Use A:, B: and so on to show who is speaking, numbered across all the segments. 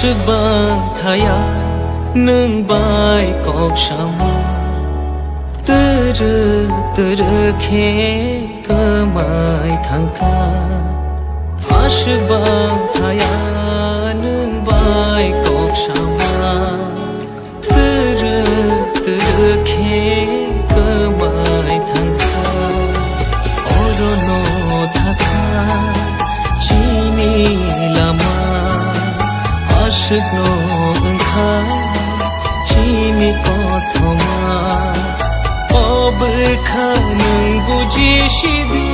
A: आशिकबां थाया नों बाय कक सामा तोरोखे गोमाय थांखा आशिकबां थाया नों बाय कक सामा तोरोखे गोमाय थांखा अरनो थाखा चिनि लामा आशिकनो ओंखा चिनि कथमा अबोखा नों बुजिसिदि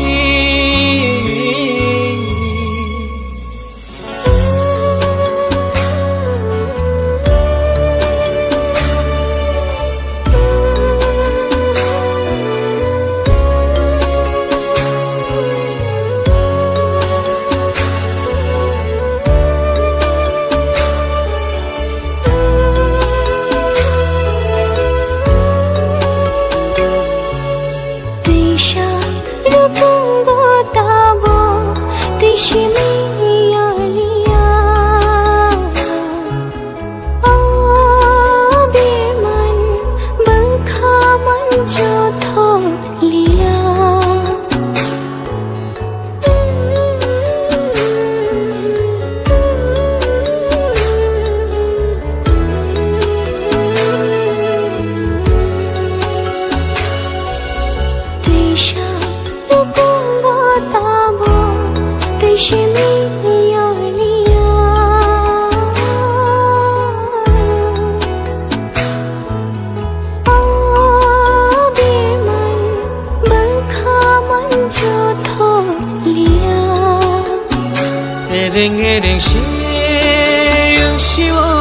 A: Ereng ereng siang siwa